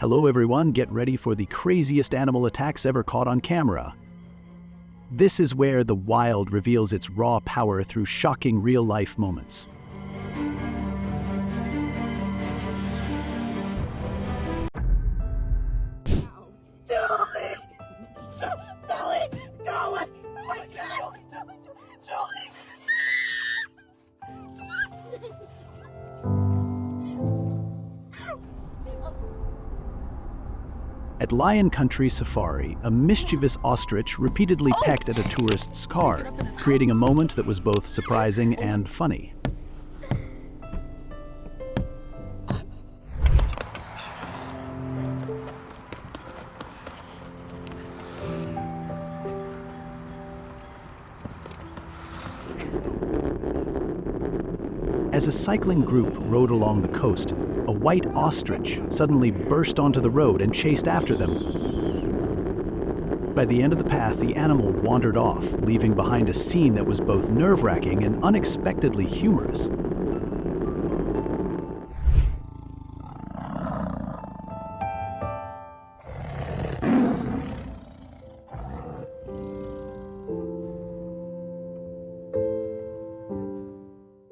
Hello everyone, get ready for the craziest animal attacks ever caught on camera. This is where the wild reveals its raw power through shocking real-life moments. At Lion Country Safari, a mischievous ostrich repeatedly pecked at a tourist's car, creating a moment that was both surprising and funny. As a cycling group rode along the coast, a white ostrich suddenly burst onto the road and chased after them. By the end of the path, the animal wandered off, leaving behind a scene that was both nerve-wracking and unexpectedly humorous.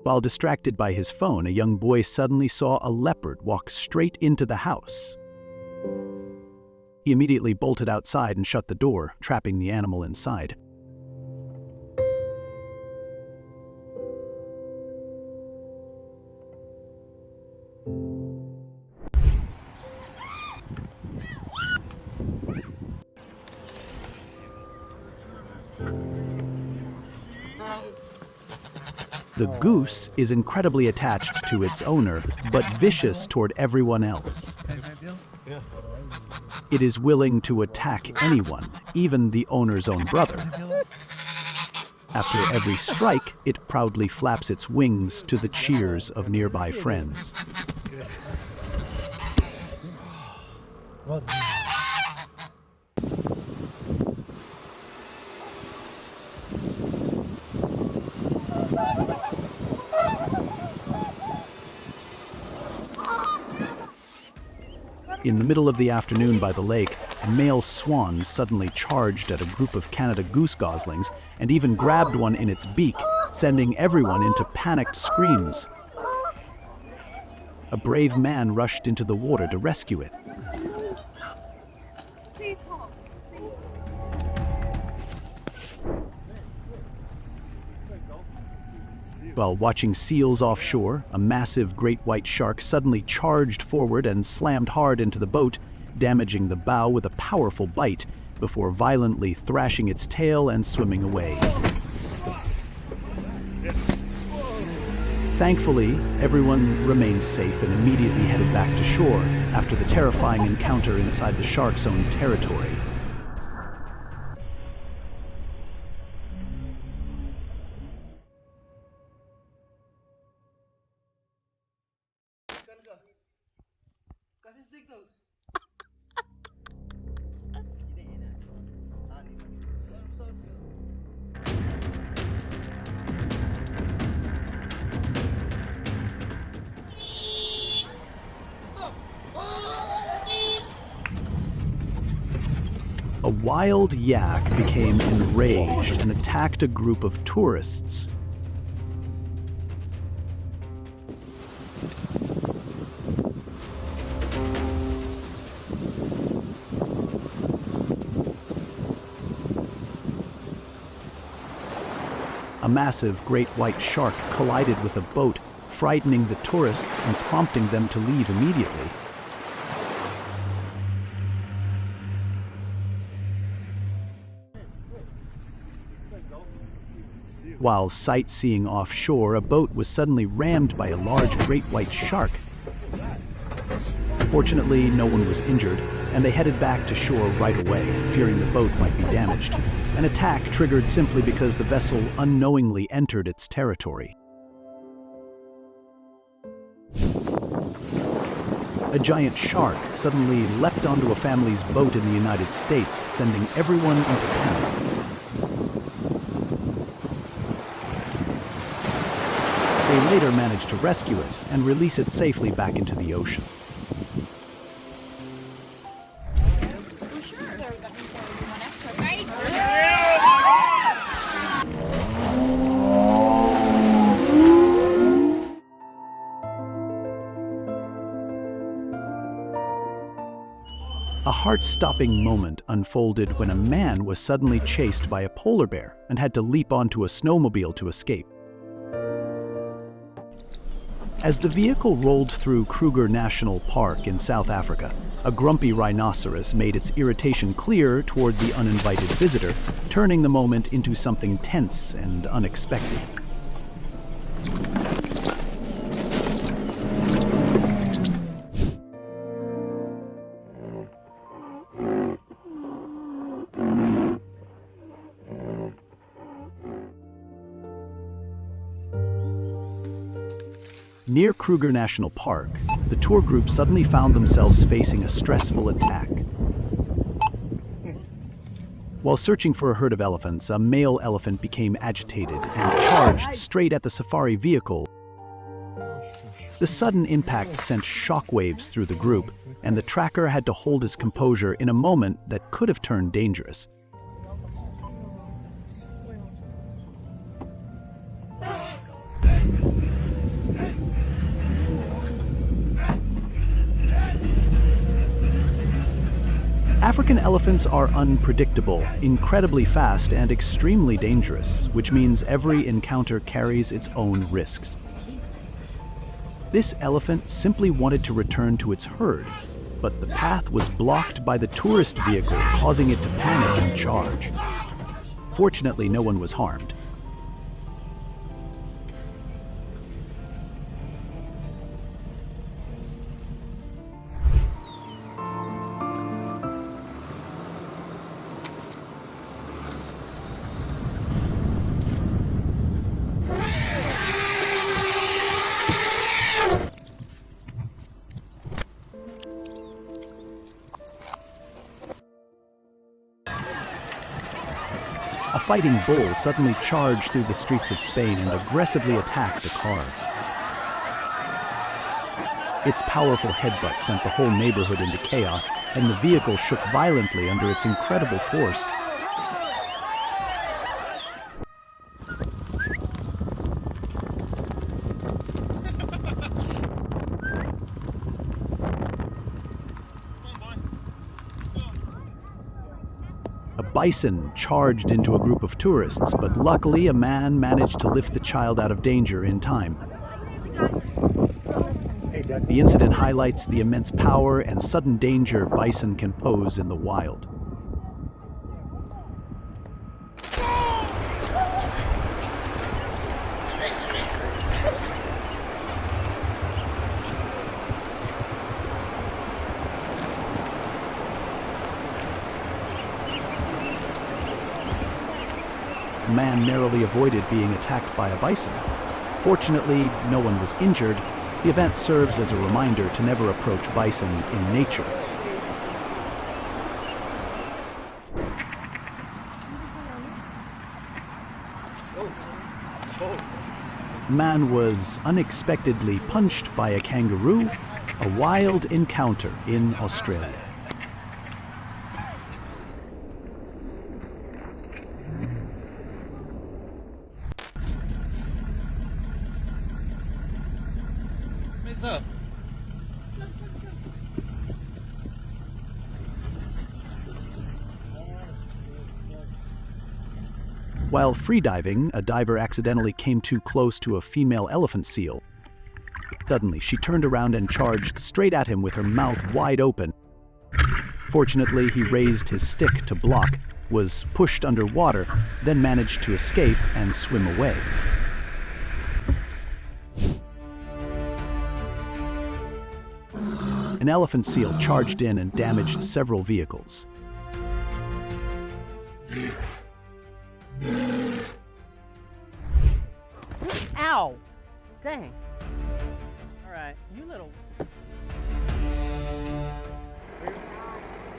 While distracted by his phone, a young boy suddenly saw a leopard walk straight into the house. He immediately bolted outside and shut the door, trapping the animal inside. The goose is incredibly attached to its owner, but vicious toward everyone else. It is willing to attack anyone, even the owner's own brother. After every strike, it proudly flaps its wings to the cheers of nearby friends. In the middle of the afternoon by the lake, a male swan suddenly charged at a group of Canada goose goslings and even grabbed one in its beak, sending everyone into panicked screams. A brave man rushed into the water to rescue it. While watching seals offshore, a massive great white shark suddenly charged forward and slammed hard into the boat, damaging the bow with a powerful bite before violently thrashing its tail and swimming away. Thankfully, everyone remained safe and immediately headed back to shore after the terrifying encounter inside the shark's own territory. A wild yak became enraged and attacked a group of tourists. A massive great white shark collided with a boat, frightening the tourists and prompting them to leave immediately. While sightseeing offshore, a boat was suddenly rammed by a large great white shark. Fortunately, no one was injured, and they headed back to shore right away, fearing the boat might be damaged. An attack triggered simply because the vessel unknowingly entered its territory. A giant shark suddenly leapt onto a family's boat in the United States, sending everyone into panic. They later managed to rescue it and release it safely back into the ocean. A heart-stopping moment unfolded when a man was suddenly chased by a polar bear and had to leap onto a snowmobile to escape. As the vehicle rolled through Kruger National Park in South Africa, a grumpy rhinoceros made its irritation clear toward the uninvited visitor, turning the moment into something tense and unexpected. Near Kruger National Park, the tour group suddenly found themselves facing a stressful attack. While searching for a herd of elephants, a male elephant became agitated and charged straight at the safari vehicle. The sudden impact sent shockwaves through the group, and the tracker had to hold his composure in a moment that could have turned dangerous. African elephants are unpredictable, incredibly fast, and extremely dangerous, which means every encounter carries its own risks. This elephant simply wanted to return to its herd, but the path was blocked by the tourist vehicle, causing it to panic and charge. Fortunately, no one was harmed. A fighting bull suddenly charged through the streets of Spain and aggressively attacked the car. Its powerful headbutt sent the whole neighborhood into chaos, and the vehicle shook violently under its incredible force. A bison charged into a group of tourists, but luckily a man managed to lift the child out of danger in time. The incident highlights the immense power and sudden danger bison can pose in the wild. The man narrowly avoided being attacked by a bison. Fortunately, no one was injured. The event serves as a reminder to never approach bison in nature. The man was unexpectedly punched by a kangaroo, a wild encounter in Australia. While freediving, a diver accidentally came too close to a female elephant seal. Suddenly, she turned around and charged straight at him with her mouth wide open. Fortunately, he raised his stick to block, was pushed underwater, then managed to escape and swim away. An elephant seal charged in and damaged several vehicles. Ow! Dang. All right, you little...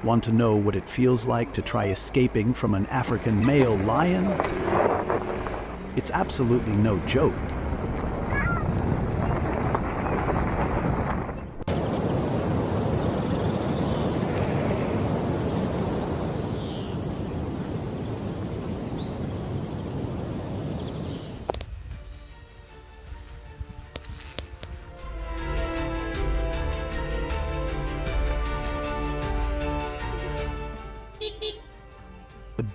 Want to know what it feels like to try escaping from an African male lion? It's absolutely no joke.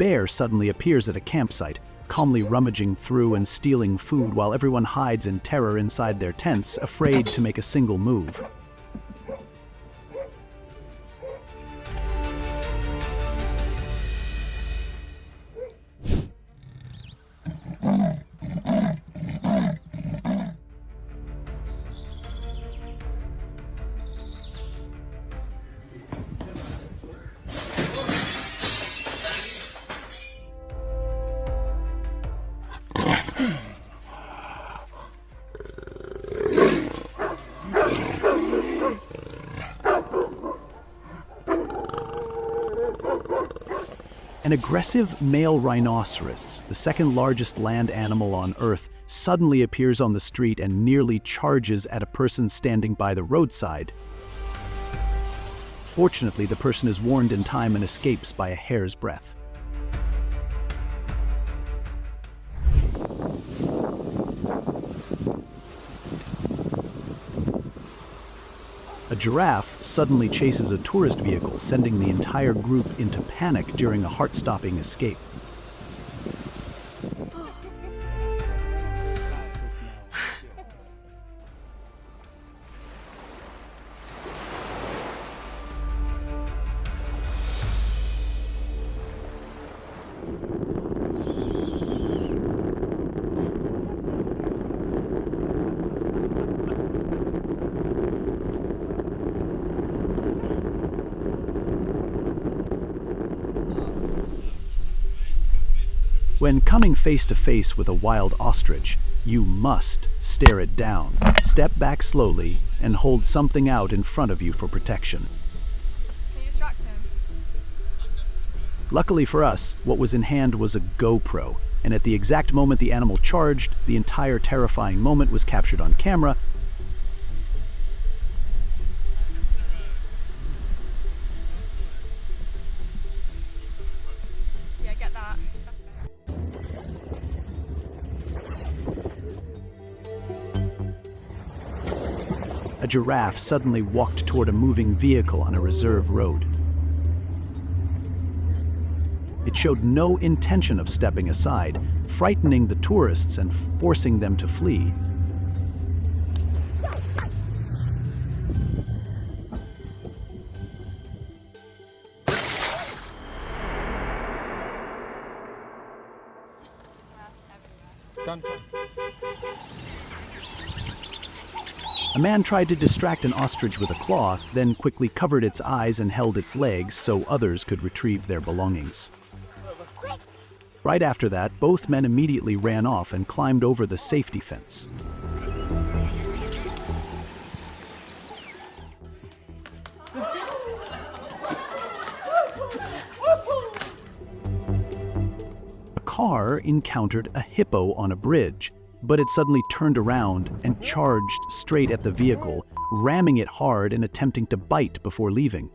bear suddenly appears at a campsite, calmly rummaging through and stealing food while everyone hides in terror inside their tents, afraid to make a single move. An aggressive male rhinoceros, the second largest land animal on Earth, suddenly appears on the street and nearly charges at a person standing by the roadside. Fortunately, the person is warned in time and escapes by a hair's breadth. A giraffe suddenly chases a tourist vehicle, sending the entire group into panic during a heart-stopping escape. When coming face to face with a wild ostrich, you must stare it down, step back slowly, and hold something out in front of you for protection. Can you distract him? Luckily for us, what was in hand was a GoPro, and at the exact moment the animal charged, the entire terrifying moment was captured on camera. Yeah, get that. That's better. A giraffe suddenly walked toward a moving vehicle on a reserve road. It showed no intention of stepping aside, frightening the tourists and forcing them to flee. A man tried to distract an ostrich with a cloth, then quickly covered its eyes and held its legs so others could retrieve their belongings. Right after that, both men immediately ran off and climbed over the safety fence. A car encountered a hippo on a bridge, but it suddenly turned around and charged straight at the vehicle, ramming it hard and attempting to bite before leaving.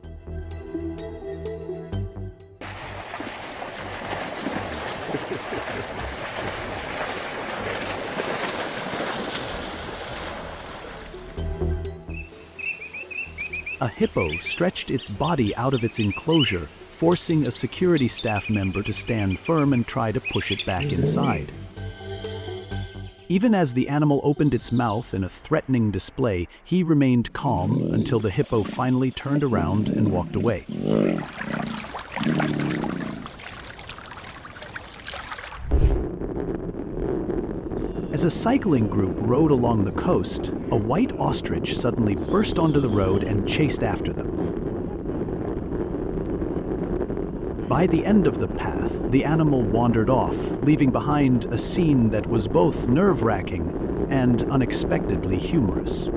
A hippo stretched its body out of its enclosure, forcing a security staff member to stand firm and try to push it back inside. Even as the animal opened its mouth in a threatening display, he remained calm until the hippo finally turned around and walked away. As a cycling group rode along the coast, a white ostrich suddenly burst onto the road and chased after them. By the end of the path, the animal wandered off, leaving behind a scene that was both nerve-wracking and unexpectedly humorous.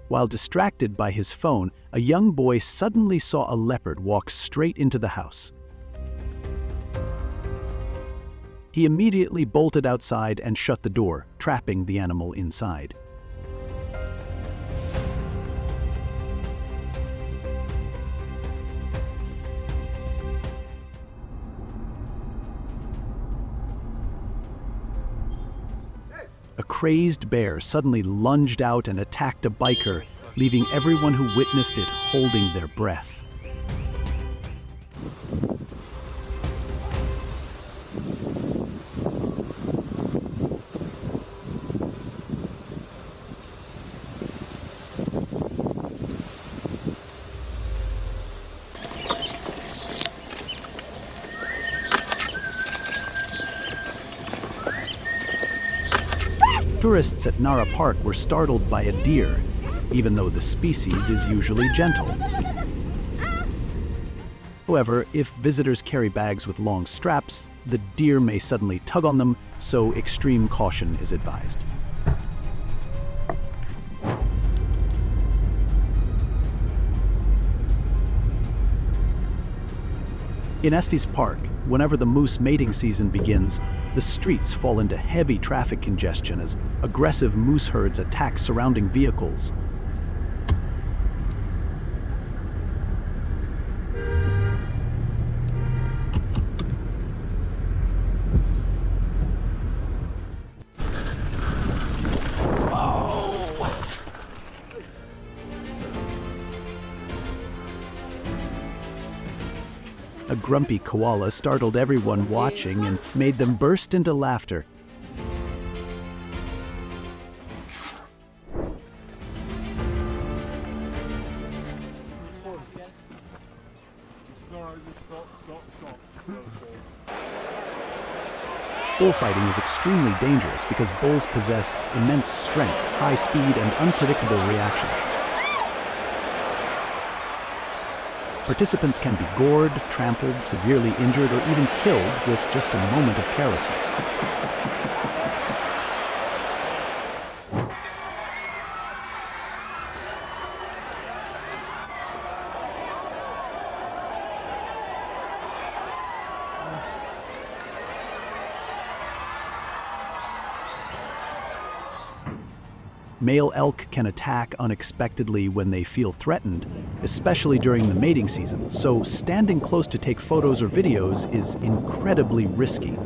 While distracted by his phone, a young boy suddenly saw a leopard walk straight into the house. He immediately bolted outside and shut the door, trapping the animal inside. A crazed bear suddenly lunged out and attacked a biker, leaving everyone who witnessed it holding their breath. Tourists at Nara Park were startled by a deer, even though the species is usually gentle. However, if visitors carry bags with long straps, the deer may suddenly tug on them, so extreme caution is advised. In Estes Park, whenever the moose mating season begins, the streets fall into heavy traffic congestion as aggressive moose herds attack surrounding vehicles. A grumpy koala startled everyone watching and made them burst into laughter. Bullfighting is extremely dangerous because bulls possess immense strength, high speed, and unpredictable reactions. Participants can be gored, trampled, severely injured, or even killed with just a moment of carelessness. Male elk can attack unexpectedly when they feel threatened, especially during the mating season, so standing close to take photos or videos is incredibly risky.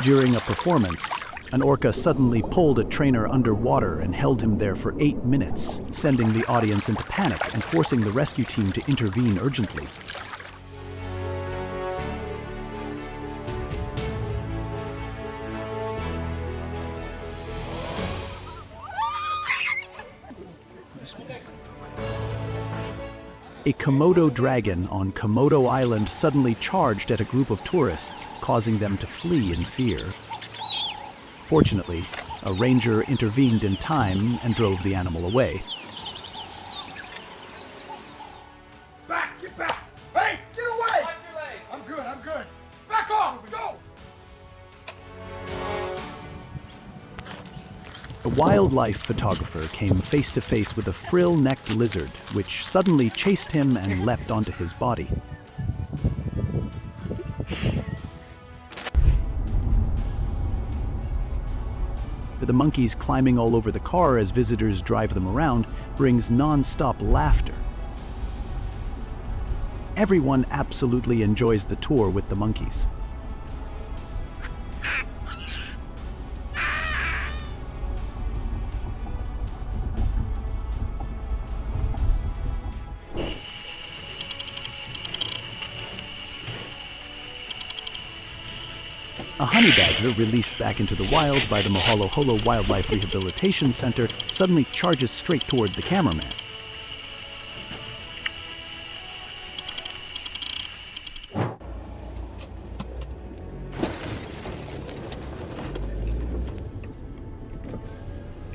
During a performance, an orca suddenly pulled a trainer underwater and held him there for 8 minutes, sending the audience into panic and forcing the rescue team to intervene urgently. A Komodo dragon on Komodo Island suddenly charged at a group of tourists, causing them to flee in fear. Fortunately, a ranger intervened in time and drove the animal away. Back! Get back! Hey! Get away! Watch your leg! I'm good. Back off! Go! A wildlife photographer came face to face with a frill-necked lizard, which suddenly chased him and leapt onto his body. The monkeys climbing all over the car as visitors drive them around brings non-stop laughter. Everyone absolutely enjoys the tour with the monkeys. A honey badger released back into the wild by the Moholoholo Wildlife Rehabilitation Center suddenly charges straight toward the cameraman.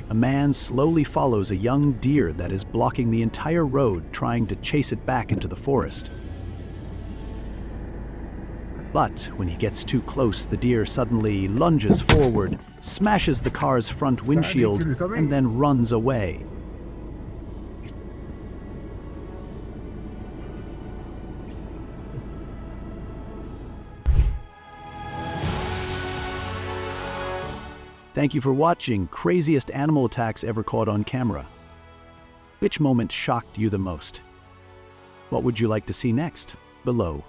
A man slowly follows a young deer that is blocking the entire road, trying to chase it back into the forest. But when he gets too close, the deer suddenly lunges forward, smashes the car's front windshield, and then runs away. Thank you for watching Craziest Animal Attacks Ever Caught on Camera. Which moment shocked you the most? What would you like to see next? Below.